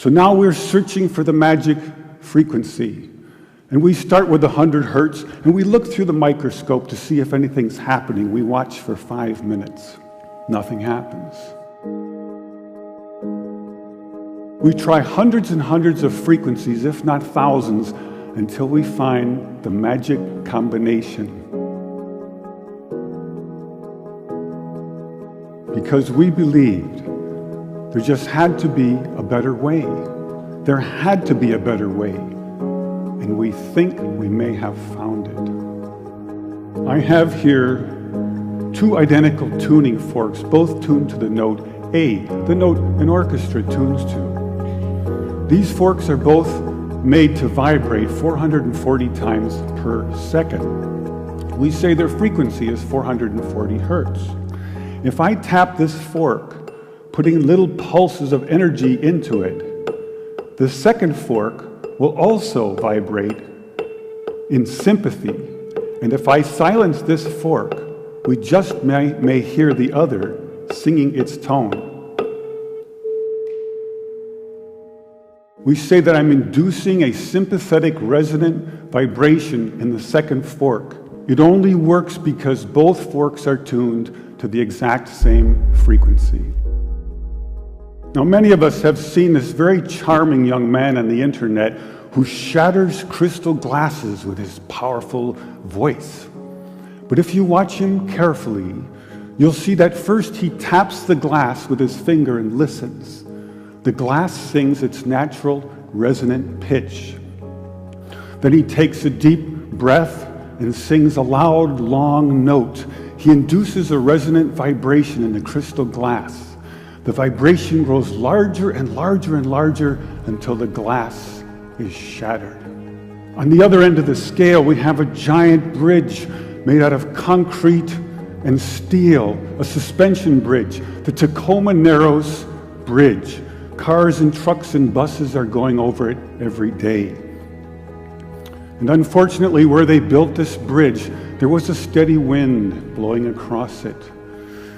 So now we're searching for the magic frequency. And we start with 100 hertz, and we look through the microscope to see if anything's happening. We watch for 5 minutes. Nothing happens. We try hundreds and hundreds of frequencies, if not thousands, until we find the magic combination. Because we believed there just had to be a better way. There had to be a better way. And we think we may have found it. I have here 2 identical tuning forks, both tuned to the note A, the note an orchestra tunes to. These forks are both made to vibrate 440 times per second. We say their frequency is 440 hertz. If I tap this fork, putting little pulses of energy into it, the second fork will also vibrate in sympathy. And if I silence this fork, we just may hear the other singing its tone. We say that I'm inducing a sympathetic resonant vibration in the second fork. It only works because both forks are tuned to the exact same frequency. Now, many of us have seen this very charming young man on the internet who shatters crystal glasses with his powerful voice. But if you watch him carefully, you'll see that first he taps the glass with his finger and listens. The glass sings its natural resonant pitch. Then he takes a deep breath and sings a loud, long note. He induces a resonant vibration in the crystal glass. The vibration grows larger and larger and larger until the glass is shattered. On the other end of the scale, we have a giant bridge made out of concrete and steel, a suspension bridge, the Tacoma Narrows Bridge. Cars and trucks and buses are going over it every day. And unfortunately, where they built this bridge, there was a steady wind blowing across it.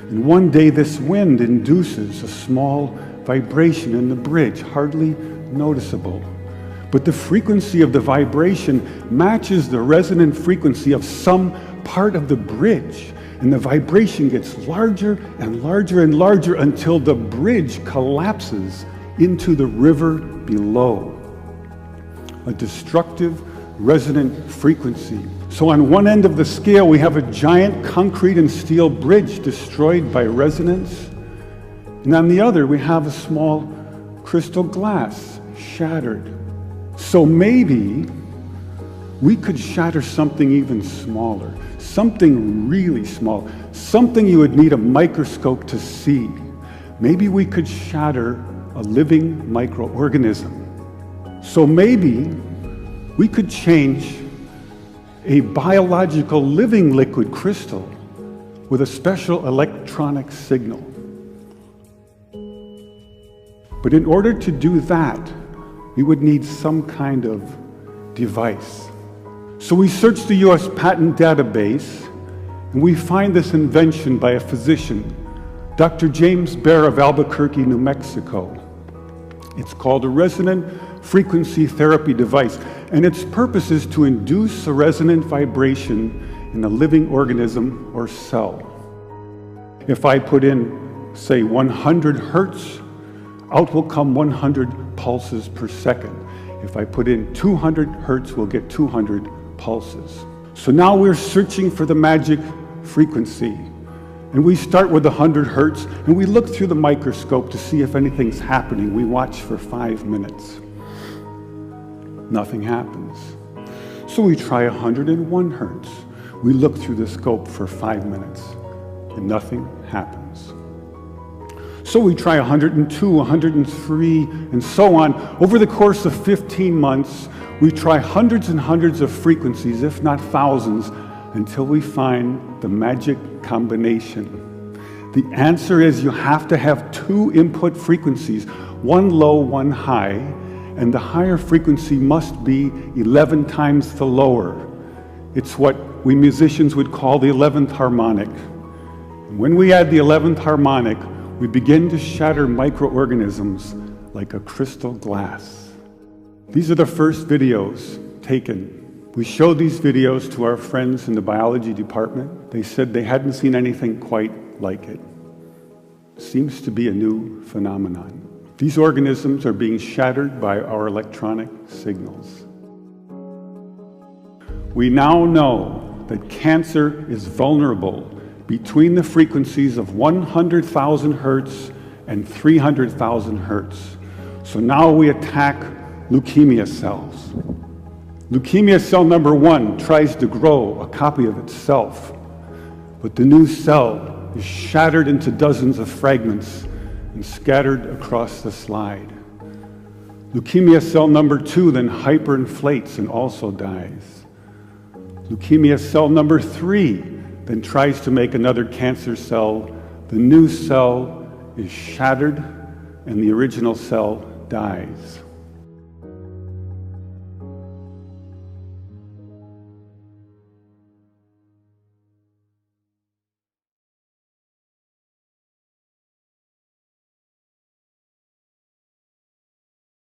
And one day this wind induces a small vibration in the bridge, hardly noticeable. But the frequency of the vibration matches the resonant frequency of some part of the bridge. And the vibration gets larger and larger and larger until the bridge collapses into the river below. A destructive resonant frequency. So on one end of the scale, we have a giant concrete and steel bridge destroyed by resonance. And on the other, we have a small crystal glass shattered. So maybe we could shatter something even smaller, something really small, something you would need a microscope to see. Maybe we could shatter a living microorganism. So maybe we could change a biological living liquid crystal with a special electronic signal. But in order to do that, we would need some kind of device. So we search the US patent database, and we find this invention by a physician, Dr. James Bear of Albuquerque, New Mexico. It's called a resonant frequency therapy device, and its purpose is to induce a resonant vibration in a living organism or cell. If I put in, say, 100 hertz, out will come 100 pulses per second. If I put in 200 hertz, we'll get 200 pulses. So now we're searching for the magic frequency. And we start with 100 hertz, and we look through the microscope to see if anything's happening. We watch for 5 minutes. Nothing happens. So we try 101 hertz. We look through the scope for 5 minutes, and nothing happens. So we try 102, 103, and so on. Over the course of 15 months, we try hundreds and hundreds of frequencies, if not thousands, until we find the magic combination. The answer is you have to have 2 input frequencies, one low, one high, and the higher frequency must be 11 times the lower. It's what we musicians would call the 11th harmonic. And when we add the 11th harmonic, we begin to shatter microorganisms like a crystal glass. These are the first videos taken. We showed these videos to our friends in the biology department. They said they hadn't seen anything quite like it. Seems to be a new phenomenon. These organisms are being shattered by our electronic signals. We now know that cancer is vulnerable between the frequencies of 100,000 hertz and 300,000 hertz. So now we attack leukemia cells. Leukemia cell number 1 tries to grow a copy of itself, but the new cell is shattered into dozens of fragments and scattered across the slide. Leukemia cell number 2 then hyperinflates and also dies. Leukemia cell number 3 then tries to make another cancer cell. The new cell is shattered and the original cell dies.